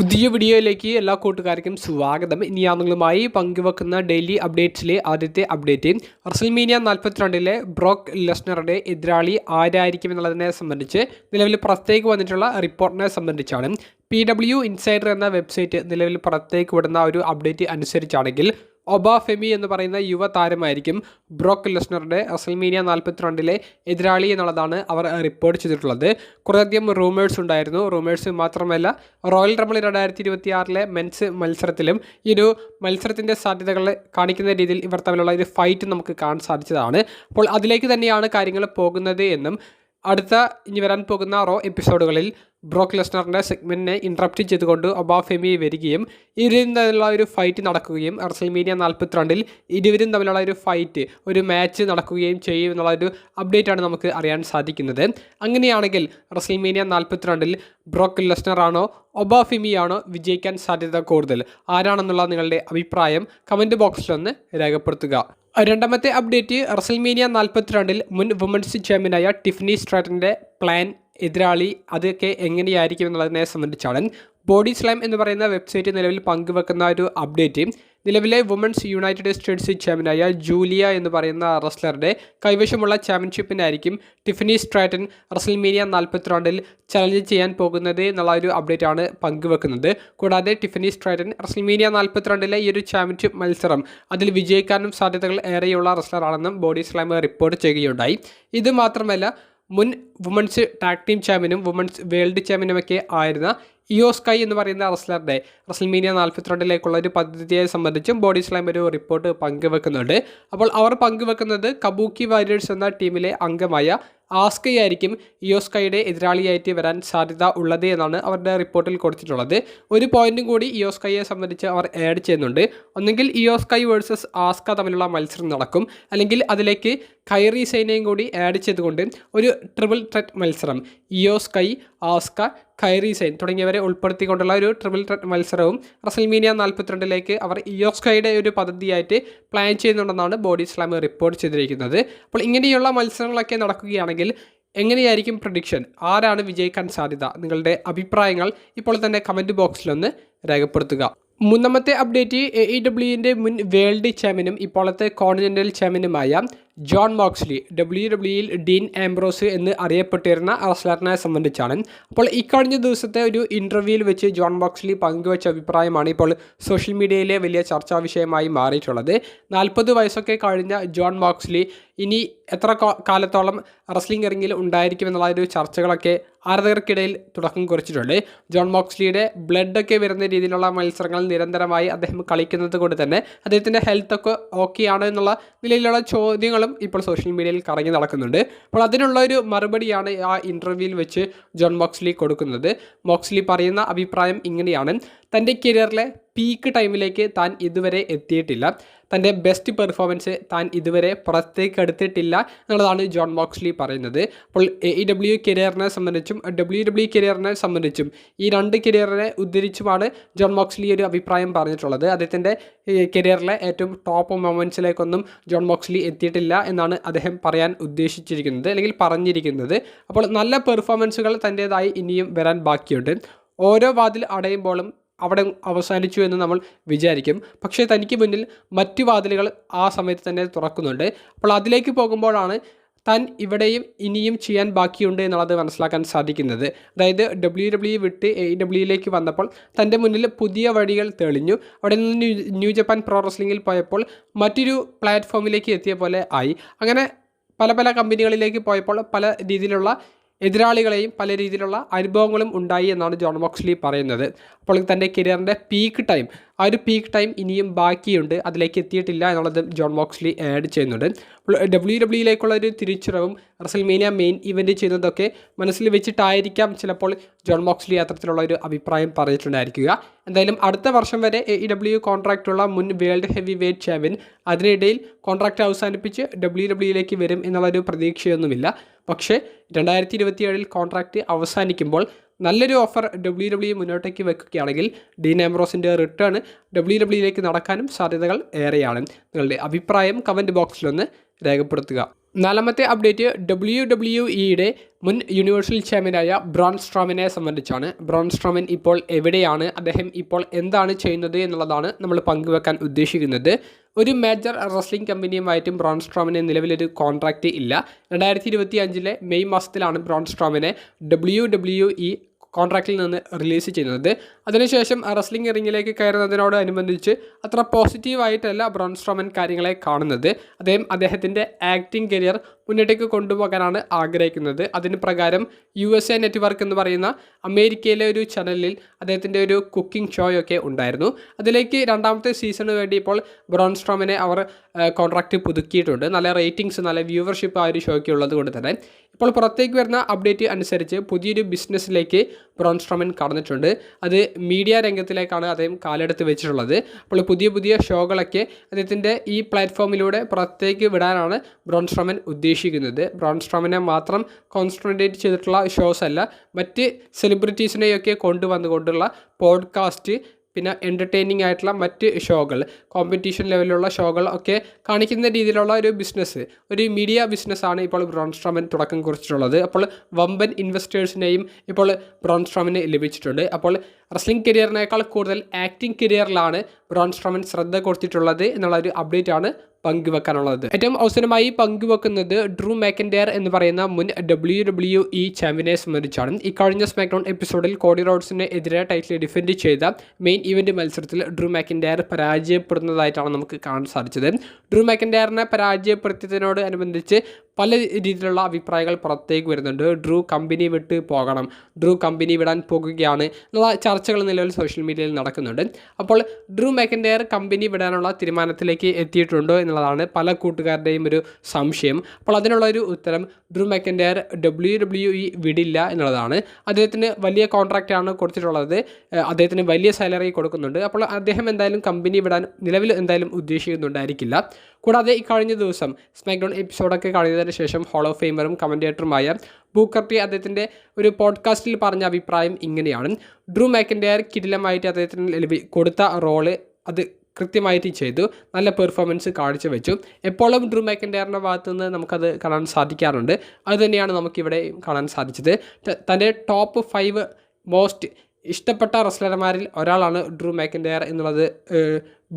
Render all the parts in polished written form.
പുതിയ വീഡിയോയിലേക്ക് എല്ലാ കൂട്ടുകാർക്കും സ്വാഗതം. ഇനി ഞാൻ നിങ്ങളുമായി പങ്കുവെക്കുന്ന ഡെയിലി അപ്ഡേറ്റ്സിലെ ആദ്യത്തെ അപ്ഡേറ്റ് റസൽമേനിയ 42 ബ്രോക്ക് ലെസ്നറുടെ എതിരാളി ആരായിരിക്കും എന്നുള്ളതിനെ സംബന്ധിച്ച് നിലവിൽ പുറത്തേക്ക് വന്നിട്ടുള്ള റിപ്പോർട്ടിനെ സംബന്ധിച്ചാണ്. PW ഇൻസൈഡർ എന്ന വെബ്സൈറ്റ് നിലവിൽ പുറത്തേക്ക് വിടുന്ന ഒരു അപ്ഡേറ്റ് അനുസരിച്ചാണെങ്കിൽ ഒബാഫെമി എന്ന് പറയുന്ന യുവതാരമായിരിക്കും ബ്രോക്ക് ലെസ്നറുടെ റസൽമേനിയ 42 എതിരാളി എന്നുള്ളതാണ് അവർ റിപ്പോർട്ട് ചെയ്തിട്ടുള്ളത്. കുറേയധികം റൂമേഴ്സ് ഉണ്ടായിരുന്നു. റൂമേഴ്സ് മാത്രമല്ല, റോയൽ റംബിൾ 2026 മെൻസ് മത്സരത്തിലും ഈ ഒരു മത്സരത്തിൻ്റെ സാധ്യതകൾ കാണിക്കുന്ന രീതിയിൽ ഇവർ തമ്മിലുള്ള ഒരു ഫൈറ്റ് നമുക്ക് കാണാൻ സാധിച്ചതാണ്. അപ്പോൾ അതിലേക്ക് തന്നെയാണ് കാര്യങ്ങൾ പോകുന്നത് എന്നും അടുത്ത ഇനി വരാൻ പോകുന്ന റോ എപ്പിസോഡുകളിൽ ബ്രോക്ക് ലെസ്നറിൻ്റെ സെഗ്മെൻറ്റിനെ ഇൻട്രപ്റ്റ് ചെയ്തുകൊണ്ട് ഒബാഫെമി വരികയും ഇരുവരും തമ്മിലുള്ള ഒരു ഫൈറ്റ് നടക്കുകയും റസൽമേനിയ 42 ഇരുവരും തമ്മിലുള്ള ഒരു ഫൈറ്റ് ഒരു മാച്ച് നടക്കുകയും ചെയ്യും എന്നുള്ള ഒരു അപ്ഡേറ്റാണ് നമുക്ക് അറിയാൻ സാധിക്കുന്നത്. അങ്ങനെയാണെങ്കിൽ റസൽമേനിയ 42 ബ്രോക്ക് ലെസ്നറാണോ ഒബാഫെമിയാണോ വിജയിക്കാൻ സാധ്യത കൂടുതൽ? ആരാണെന്നുള്ള നിങ്ങളുടെ അഭിപ്രായം കമൻറ്റ് ബോക്സിലൊന്ന് രേഖപ്പെടുത്തുക. രണ്ടാമത്തെ അപ്ഡേറ്റ് റസൽമേനിയ 42 മുൻ വുമൻസ് ചാമ്പ്യനായ ടിഫനി സ്ട്രാറ്റൻ്റെ പ്ലാൻ എതിരാളി അതൊക്കെ എങ്ങനെയായിരിക്കും എന്നുള്ളതിനെ സംബന്ധിച്ചാണ്. ബോഡി സ്ലാം എന്ന് പറയുന്ന വെബ്സൈറ്റ് നിലവിൽ പങ്കുവെക്കുന്ന ഒരു അപ്ഡേറ്റ് നിലവിലെ വുമൻസ് യുണൈറ്റഡ് സ്റ്റേറ്റ്സ് ചാമ്പ്യനായ ജൂലിയ എന്ന് പറയുന്ന റസ്ലറുടെ കൈവശമുള്ള ചാമ്പ്യൻഷിപ്പിനായിരിക്കും ടിഫനി സ്ട്രാറ്റൻ റസൽമേനിയ 42 ചലഞ്ച് ചെയ്യാൻ പോകുന്നത് എന്നുള്ള ഒരു അപ്ഡേറ്റ് ആണ് പങ്കുവെക്കുന്നത്. കൂടാതെ ടിഫനി സ്ട്രാറ്റൻ റസൽമേനിയ 42 ഈ ഒരു ചാമ്പ്യൻഷിപ്പ് മത്സരം അതിൽ വിജയിക്കാനും സാധ്യതകൾ ഏറെയുള്ള റസ്ലറാണെന്നും ബോഡി സ്ലാം റിപ്പോർട്ട് ചെയ്യുകയുണ്ടായി. ഇത് മാത്രമല്ല, മുൻ വുമൻസ് ടാഗ് ടീം ചാമ്പ്യനും വുമൻസ് വേൾഡ് ചാമ്പ്യനുമൊക്കെ ആയിരുന്ന ഇയോ സ്കൈ എന്ന് പറയുന്ന റസ്ലറുടെ റസൽമേനിയ 42 ഒരു പദ്ധതിയെ സംബന്ധിച്ചും ബോഡി സ്ലാം ഒരു റിപ്പോർട്ട് പങ്കുവെക്കുന്നുണ്ട്. അപ്പോൾ അവർ പങ്കുവെക്കുന്നത് കബൂക്കി വാരിയേഴ്സ് എന്ന ടീമിലെ അംഗമായ ആസ്കയായിരിക്കും ഇയോ സ്കൈയുടെ എതിരാളിയായിട്ട് വരാൻ സാധ്യത ഉള്ളത് എന്നാണ് അവരുടെ റിപ്പോർട്ടിൽ കൊടുത്തിട്ടുള്ളത്. ഒരു പോയിന്റും കൂടി ഇയോ സ്കൈയെ സംബന്ധിച്ച് അവർ ആഡ് ചെയ്യുന്നുണ്ട്. ഒന്നെങ്കിൽ ഇയോ സ്കൈ വേഴ്സസ് ആസ്ക തമ്മിലുള്ള മത്സരം നടക്കും, അല്ലെങ്കിൽ അതിലേക്ക് കൈറി സൈനയും കൂടി ആഡ് ചെയ്തുകൊണ്ട് ഒരു ട്രിപ്പിൾ ത്രെറ്റ് മത്സരം ഇയോ സ്കൈ, ആസ്ക, കൈറി സൈൻ തുടങ്ങിയവരെ ഉൾപ്പെടുത്തിക്കൊണ്ടുള്ള ഒരു ട്രിപ്പിൾ ത്രെറ്റ് മത്സരവും റസൽമേനിയ 42 അവർ ഇയോ സ്കൈയുടെ ഒരു പദ്ധതിയായിട്ട് പ്ലാൻ ചെയ്യുന്നുണ്ടെന്നാണ് ബോഡി സ്ലാം റിപ്പോർട്ട് ചെയ്തിരിക്കുന്നത്. അപ്പോൾ ഇങ്ങനെയുള്ള മത്സരങ്ങളൊക്കെ നടക്കുകയാണെങ്കിൽ എങ്ങനെയായിരിക്കും പ്രഡിക്ഷൻ? ആരാണ് വിജയിക്കാൻ സാധ്യത? നിങ്ങളുടെ അഭിപ്രായങ്ങൾ ഇപ്പോൾ തന്നെ കമൻറ്റ് ബോക്സിലൊന്ന് രേഖപ്പെടുത്തുക. മൂന്നാമത്തെ അപ്ഡേറ്റ് AEWൻ്റെ മുൻ വേൾഡ് ചാമ്പ്യനും ഇപ്പോഴത്തെ കോണ്ടിനെൻ്റൽ ചാമ്പ്യനുമായ Jon Moxley, WWE Dean Ambrose എന്ന് അറിയപ്പെട്ടിരുന്ന റസ്ലറിനെ സംബന്ധിച്ചാണ്. അപ്പോൾ ഇക്കഴിഞ്ഞ ദിവസത്തെ ഒരു ഇൻ്റർവ്യൂവിൽ വെച്ച് ജോൺ മോക്സ്ലി പങ്കുവച്ച അഭിപ്രായമാണ് ഇപ്പോൾ സോഷ്യൽ മീഡിയയിലെ വലിയ ചർച്ചാ വിഷയമായി മാറിയിട്ടുള്ളത്. 40 വയസ്സൊക്കെ കഴിഞ്ഞ ജോൺ മോക്സ്ലി ഇനി എത്ര കാലത്തോളം റസ്ലിംഗ് റിംഗിൽ ഉണ്ടായിരിക്കുമെന്നുള്ള ഒരു ചർച്ചകളൊക്കെ ആരാധകർക്കിടയിൽ തുടക്കം കുറിച്ചിട്ടുണ്ട്. ജോൺ മോക്സ്ലിയുടെ ബ്ലഡൊക്കെ വരുന്ന രീതിയിലുള്ള മത്സരങ്ങൾ നിരന്തരമായി അദ്ദേഹം കളിക്കുന്നത് കൊണ്ട് തന്നെ അദ്ദേഹത്തിൻ്റെ ഹെൽത്തൊക്കെ ഓക്കെയാണ് എന്നുള്ള നിലയിലുള്ള ചോദ്യങ്ങളും ഇപ്പോൾ സോഷ്യൽ മീഡിയയിൽ കറങ്ങി നടക്കുന്നുണ്ട്. അപ്പോൾ അതിനുള്ള ഒരു മറുപടിയാണ് ആ ഇൻ്റർവ്യൂവിൽ വെച്ച് ജോൺ മോക്സ്ലി കൊടുക്കുന്നത്. മോക്സ്ലി പറയുന്ന അഭിപ്രായം ഇങ്ങനെയാണ്: തൻ്റെ കരിയറിലെ പീക്ക് ടൈമിലേക്ക് താൻ ഇതുവരെ എത്തിയിട്ടില്ല, തൻ്റെ ബെസ്റ്റ് പെർഫോമൻസ് താൻ ഇതുവരെ പുറത്തേക്ക് എടുത്തിട്ടില്ല എന്നുള്ളതാണ് ജോൺ മോക്സ്ലി പറയുന്നത്. അപ്പോൾ AEW കരിയറിനെ സംബന്ധിച്ചും WWE കരിയറിനെ സംബന്ധിച്ചും ഈ രണ്ട് കരിയറിനെ ഉദ്ധരിച്ചുമാണ് ജോൺ മോക്സ്ലി ഒരു അഭിപ്രായം പറഞ്ഞിട്ടുള്ളത്. അദ്ദേഹത്തിൻ്റെ കരിയറിലെ ഏറ്റവും ടോപ്പ് മൊമെൻറ്റ്സിലേക്കൊന്നും ജോൺ മോക്സ്ലി എത്തിയിട്ടില്ല എന്നാണ് അദ്ദേഹം പറയാൻ ഉദ്ദേശിച്ചിരിക്കുന്നത്, അല്ലെങ്കിൽ പറഞ്ഞിരിക്കുന്നത്. അപ്പോൾ നല്ല പെർഫോമൻസുകൾ തൻ്റേതായി ഇനിയും വരാൻ ബാക്കിയുണ്ട്. ഓരോ വാതിൽ അടയുമ്പോഴും അവിടെ അവസാനിച്ചു എന്ന് നമ്മൾ വിചാരിക്കും, പക്ഷേ തനിക്ക് മുന്നിൽ മറ്റു വാതിലുകൾ ആ സമയത്ത് തന്നെ തുറക്കുന്നുണ്ട്. അപ്പോൾ അതിലേക്ക് പോകുമ്പോഴാണ് താൻ ഇവിടെയും ഇനിയും ചെയ്യാൻ ബാക്കിയുണ്ട് എന്നുള്ളത് മനസ്സിലാക്കാൻ സാധിക്കുന്നത്. അതായത് WWE വിട്ട് AEWയിലേക്ക് വന്നപ്പോൾ തൻ്റെ മുന്നിൽ പുതിയ വഴികൾ തെളിഞ്ഞു. അവിടെ നിന്ന് ന്യൂ ജപ്പാൻ പ്രോ റെസ്ലിംഗിൽ പോയപ്പോൾ മറ്റൊരു പ്ലാറ്റ്ഫോമിലേക്ക് എത്തിയ പോലെ ആയി. അങ്ങനെ പല പല കമ്പനികളിലേക്ക് പോയപ്പോൾ പല രീതിയിലുള്ള എതിരാളികളെയും പല രീതിയിലുള്ള അനുഭവങ്ങളും ഉണ്ടായി എന്നാണ് ജോൺ മോക്സ്ലി പറയുന്നത്. അപ്പോൾ തൻ്റെ കരിയറിൻ്റെ പീക്ക് ടൈം, ആ ഒരു പീക്ക് ടൈം ഇനിയും ബാക്കിയുണ്ട്, അതിലേക്ക് എത്തിയിട്ടില്ല എന്നുള്ളത് ജോൺ മോക്സ്ലി ആഡ് ചെയ്യുന്നുണ്ട്. അപ്പോൾ WWE ഒരു തിരിച്ചുവരവും റസൽമേനിയ മെയിൻ ഇവൻറ്റ് ചെയ്യുന്നതൊക്കെ മനസ്സിൽ വെച്ചിട്ടായിരിക്കാം ചിലപ്പോൾ ജോൺ മോക്സ്ലി അത്തരത്തിലുള്ള ഒരു അഭിപ്രായം പറഞ്ഞിട്ടുണ്ടായിരിക്കുക. എന്തായാലും അടുത്ത വർഷം വരെ AEW കോൺട്രാക്റ്റുള്ള മുൻ വേൾഡ് ഹെവി വെയ്റ്റ് ചാമ്പ്യൻ അതിനിടയിൽ കോൺട്രാക്റ്റ് അവസാനിപ്പിച്ച് WWE വരും എന്നുള്ളൊരു പ്രതീക്ഷയൊന്നുമില്ല. പക്ഷേ 2027 കോൺട്രാക്റ്റ് അവസാനിക്കുമ്പോൾ നല്ലൊരു ഓഫർ WWE മുന്നോട്ടേക്ക് വെക്കുകയാണെങ്കിൽ ഡീൻ ആംബ്രോസിൻ്റെ റിട്ടേൺ WWE നടക്കാനും സാധ്യതകൾ ഏറെയാണ്. നിങ്ങളുടെ അഭിപ്രായം കമൻറ്റ് ബോക്സിലൊന്ന് രേഖപ്പെടുത്തുക. നാലാമത്തെ അപ്ഡേറ്റ് WWE മുൻ യൂണിവേഴ്സൽ ചാമ്പ്യനായ ബ്രോൺ സ്ട്രോമനെ സംബന്ധിച്ചാണ്. ബ്രോൺ സ്ട്രോമൻ ഇപ്പോൾ എവിടെയാണ്, അദ്ദേഹം ഇപ്പോൾ എന്താണ് ചെയ്യുന്നത് എന്നുള്ളതാണ് നമ്മൾ പങ്കുവെക്കാൻ ഉദ്ദേശിക്കുന്നത്. ഒരു മേജർ റെസ്ലിംഗ് കമ്പനിയുമായിട്ടും ബ്രോൺ സ്ട്രോമന് നിലവിലൊരു കോൺട്രാക്റ്റ് ഇല്ല. 2025 മെയ് മാസത്തിലാണ് ബ്രോൺ സ്ട്രോമനെ WWE കോൺട്രാക്റ്റിൽ നിന്ന് റിലീസ് ചെയ്യുന്നത്. അതിനുശേഷം റെസ്ലിംഗ് റിങ്ങിലേക്ക് കയറുന്നതിനോടനുബന്ധിച്ച് അത്ര പോസിറ്റീവായിട്ടല്ല ബ്രോൺ സ്ട്രോമൻ കാര്യങ്ങളെ കാണുന്നത്. അദ്ദേഹത്തിൻ്റെ ആക്ടിംഗ് കരിയർ മുന്നോട്ടേക്ക് കൊണ്ടുപോകാനാണ് ആഗ്രഹിക്കുന്നത്. അതിന് പ്രകാരം USA നെറ്റ്വർക്ക് എന്ന് പറയുന്ന അമേരിക്കയിലെ ഒരു ചാനലിൽ അദ്ദേഹത്തിൻ്റെ ഒരു കുക്കിംഗ് ഷോയൊക്കെ ഉണ്ടായിരുന്നു. അതിലേക്ക് രണ്ടാമത്തെ സീസണിന് വേണ്ടി ഇപ്പോൾ ബ്രോൺ സ്ട്രോമനെ അവർ കോൺട്രാക്റ്റ് പുതുക്കിയിട്ടുണ്ട്. നല്ല റേറ്റിംഗ്സ്, നല്ല വ്യൂവർഷിപ്പ് ആ ഒരു ഷോയ്ക്ക് ഉള്ളത് കൊണ്ട് തന്നെ ഇപ്പോൾ പുറത്തേക്ക് വരുന്ന അപ്ഡേറ്റ് അനുസരിച്ച് പുതിയൊരു ബിസിനസ്സിലേക്ക് ബ്രോൺ സ്ട്രോമൻ കടന്നിട്ടുണ്ട്. അത് മീഡിയ രംഗത്തിലേക്കാണ് അദ്ദേഹം കാലെടുത്ത് വെച്ചിട്ടുള്ളത്. അപ്പോൾ പുതിയ ഷോകളൊക്കെ അദ്ദേഹത്തിൻ്റെ ഈ പ്ലാറ്റ്ഫോമിലൂടെ പുറത്തേക്ക് വിടാനാണ് ബ്രോൺ സ്ട്രോമൻ ഉദ്ദേശിക്കുന്നത്. ബ്രോൺ സ്ട്രോമനെ മാത്രം കോൺസെൻട്രേറ്റ് ചെയ്തിട്ടുള്ള ഷോസ് അല്ല, മറ്റ് സെലിബ്രിറ്റീസിനെയൊക്കെ കൊണ്ടുവന്നുകൊണ്ടുള്ള പോഡ്കാസ്റ്റ്, പിന്നെ എൻ്റർടൈനിങ് ആയിട്ടുള്ള മറ്റ് ഷോകൾ, കോമ്പറ്റീഷൻ ലെവലിലുള്ള ഷോകൾ ഒക്കെ കാണിക്കുന്ന രീതിയിലുള്ള ഒരു ബിസിനസ്, ഒരു മീഡിയ ബിസിനസ്സാണ് ഇപ്പോൾ ബ്രോൺ സ്ട്രോമൻ തുടക്കം കുറിച്ചിട്ടുള്ളത്. അപ്പോൾ വമ്പൻ ഇൻവെസ്റ്റേഴ്സിനെയും ഇപ്പോൾ ബ്രോൺ സ്ട്രോമന് ലഭിച്ചിട്ടുണ്ട്. അപ്പോൾ റെസ്ലിംഗ് കരിയറിനേക്കാൾ കൂടുതൽ ആക്ടിംഗ് കരിയറിലാണ് ബ്രോൺ സ്ട്രോമൻ ശ്രദ്ധ കൊടുത്തിട്ടുള്ളത് എന്നുള്ള ഒരു അപ്ഡേറ്റ് ആണ് പങ്കുവെക്കാനുള്ളത്. ഏറ്റവും അവസാനമായി പങ്കുവെക്കുന്നത് ഡ്രൂ മാക്കിൻടയർ എന്ന് പറയുന്ന മുൻ WWE ചാമ്പ്യനെ സംബന്ധിച്ചാണ്. ഈ കഴിഞ്ഞ സ്മാക്ഡൗൺ എപ്പിസോഡിൽ കോഡി റോഡ്സിന് എതിരെ ടൈറ്റിൽ ഡിഫെൻഡ് ചെയ്ത മെയിൻ ഇവന്റ് മത്സരത്തിൽ ഡ്രൂ മാക്കിൻടയർ പരാജയപ്പെടുന്നതായിട്ടാണ് നമുക്ക് കാണാൻ സാധിച്ചത്. ഡ്രൂ മാക്കിൻടയറിനെ പരാജയപ്പെടുത്തിയതിനോട് അനുബന്ധിച്ച് പല രീതിയിലുള്ള അഭിപ്രായങ്ങൾ പുറത്തേക്ക് വരുന്നുണ്ട്. ഡ്രൂ കമ്പനി വിട്ട് പോകണം, ഡ്രൂ കമ്പനി വിടാൻ പോകുകയാണ് എന്നുള്ള ചർച്ചകൾ നിലവിൽ സോഷ്യൽ മീഡിയയിൽ നടക്കുന്നുണ്ട്. അപ്പോൾ ഡ്രൂ മാക്കിൻടയർ കമ്പനി വിടാനുള്ള തീരുമാനത്തിലേക്ക് എത്തിയിട്ടുണ്ടോ എന്നുള്ളതാണ് പല കൂട്ടുകാരുടെയും ഒരു സംശയം. അപ്പോൾ അതിനുള്ള ഒരു ഉത്തരം ഡ്രൂ മാക്കിൻടയർ WWE വിടില്ല എന്നുള്ളതാണ്. അദ്ദേഹത്തിന് വലിയ കോൺട്രാക്റ്റാണ് കൊടുത്തിട്ടുള്ളത്, അദ്ദേഹത്തിന് വലിയ സാലറി കൊടുക്കുന്നുണ്ട്. അപ്പോൾ അദ്ദേഹം എന്തായാലും കമ്പനി വിടാൻ നിലവിൽ എന്തായാലും ഉദ്ദേശിക്കുന്നുണ്ടായിരിക്കില്ല. കൂടാതെ ഈ കഴിഞ്ഞ ദിവസം സ്മാക്ഡൗൺ എപ്പിസോഡൊക്കെ കഴിഞ്ഞതിന് ശേഷം ഹോൾ ഓഫ് ഫെയിമറും കമൻറ്റേറ്ററുമായ ബൂക്കർ ടി അദ്ദേഹത്തിൻ്റെ ഒരു പോഡ്കാസ്റ്റിൽ പറഞ്ഞ അഭിപ്രായം ഇങ്ങനെയാണ്: ഡ്രൂ മാക്കിൻടയർ കിടിലമായിട്ട് അദ്ദേഹത്തിന് കൊടുത്ത റോള് അത് കൃത്യമായിട്ട് ചെയ്തു, നല്ല പെർഫോമൻസ് കാഴ്ചവെച്ചു. എപ്പോഴും ഡ്രൂ മാക്കിൻടയറിൻ്റെ ഭാഗത്തു നിന്ന് നമുക്കത് കാണാൻ സാധിക്കാറുണ്ട്. അതുതന്നെയാണ് നമുക്കിവിടെ കാണാൻ സാധിച്ചത്. തൻ്റെ ടോപ്പ് 5 മോസ്റ്റ് ഇഷ്ടപ്പെട്ട റെസ്ലർമാരിൽ ഒരാളാണ് ഡ്രൂ മാക്കിൻടയർ എന്നുള്ളത്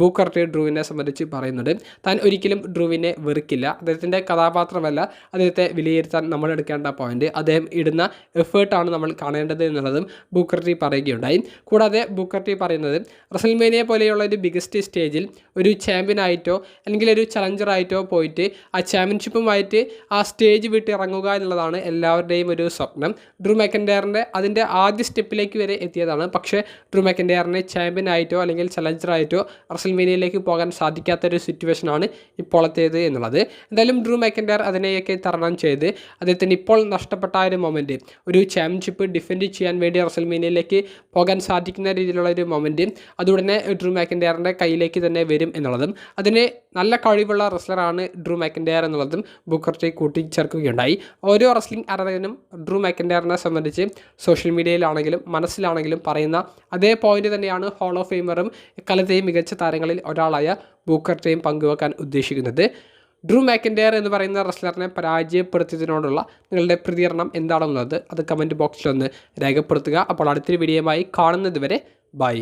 ബൂക്കർ ടി ഡ്രൂവിനെ സംബന്ധിച്ച് പറയുന്നുണ്ട്. താൻ ഒരിക്കലും ഡ്രൂവിനെ വെറുക്കില്ല, അദ്ദേഹത്തിൻ്റെ കഥാപാത്രമല്ല അദ്ദേഹത്തെ വിലയിരുത്താൻ നമ്മൾ എടുക്കേണ്ട പോയിന്റ്, അദ്ദേഹം ഇടുന്ന എഫേർട്ടാണ് നമ്മൾ കാണേണ്ടത് എന്നുള്ളതും ബൂക്കർ ടി പറയുകയുണ്ടായി. കൂടാതെ ബൂക്കർ ടി പറയുന്നത് റെസ്ൽമേനിയ പോലെയുള്ള ഒരു ബിഗസ്റ്റ് സ്റ്റേജിൽ ഒരു ചാമ്പ്യനായിട്ടോ അല്ലെങ്കിൽ ഒരു ചലഞ്ചറായിട്ടോ പോയിട്ട് ആ ചാമ്പ്യൻഷിപ്പുമായിട്ട് ആ സ്റ്റേജ് വിട്ട് ഇറങ്ങുക എന്നുള്ളതാണ് എല്ലാവരുടെയും ഒരു സ്വപ്നം. ഡ്രൂ മാക്കിൻടയറിൻ്റെ അതിൻ്റെ ആദ്യ സ്റ്റെപ്പിലേക്ക് വരെ എത്തിയതാണ്. പക്ഷേ ഡ്രൂ മാക്കിൻടയറിനെ ചാമ്പ്യനായിട്ടോ അല്ലെങ്കിൽ ചലഞ്ചറായിട്ടോ റെസ്ൽമേനിയയിലേക്ക് പോകാൻ സാധിക്കാത്തൊരു സിറ്റുവേഷനാണ് ഇപ്പോഴത്തേത് എന്നുള്ളത്. എന്തായാലും ഡ്രൂ മാക്കിൻടയർ അതിനെയൊക്കെ തരണം ചെയ്ത് അദ്ദേഹത്തിന് ഇപ്പോൾ നഷ്ടപ്പെട്ട ഒരു മൊമെൻറ്റ്, ഒരു ചാമ്പ്യൻഷിപ്പ് ഡിഫെൻഡ് ചെയ്യാൻ വേണ്ടി റെസ്ൽമേനിയയിലേക്ക് പോകാൻ സാധിക്കുന്ന രീതിയിലുള്ള ഒരു മൊമെൻറ്റ് അതുടനെ ഡ്രൂ മാക്കിൻടയറിൻ്റെ കയ്യിലേക്ക് തന്നെ വരും എന്നുള്ളതും, അതിന് നല്ല കഴിവുള്ള റെസ്ലറാണ് ഡ്രൂ മാക്കിൻടയർ എന്നുള്ളതും ബൂക്കർ ടി കൂട്ടിച്ചേർക്കുകയുണ്ടായി. ഓരോ റെസ്ലിംഗ് ആരാധകനും ഡ്രൂ മാക്കിൻടയറിനെ സംബന്ധിച്ച് സോഷ്യൽ മീഡിയയിലാണെങ്കിലും മനസ്സിലാണെങ്കിലും പറയുന്ന അതേ പോയിന്റ് തന്നെയാണ് ഹോൾ ഓഫ് ഫെയിമറും എക്കാലത്തെയും മികച്ച താരങ്ങളിൽ ഒരാളായ ബൂക്കർ ടിയും പങ്കുവെക്കാൻ ഉദ്ദേശിക്കുന്നത്. ഡ്രൂ മാക്കിൻടയർ എന്ന് പറയുന്ന റെസ്ലറിനെ പരാജയപ്പെടുത്തിയതിനോടുള്ള നിങ്ങളുടെ പ്രതികരണം എന്താണെന്നുള്ളത് അത് കമൻറ്റ് ബോക്സിലൊന്ന് രേഖപ്പെടുത്തുക. അപ്പോൾ അടുത്തൊരു വീഡിയോയുമായി കാണുന്നത് വരെ ബൈ.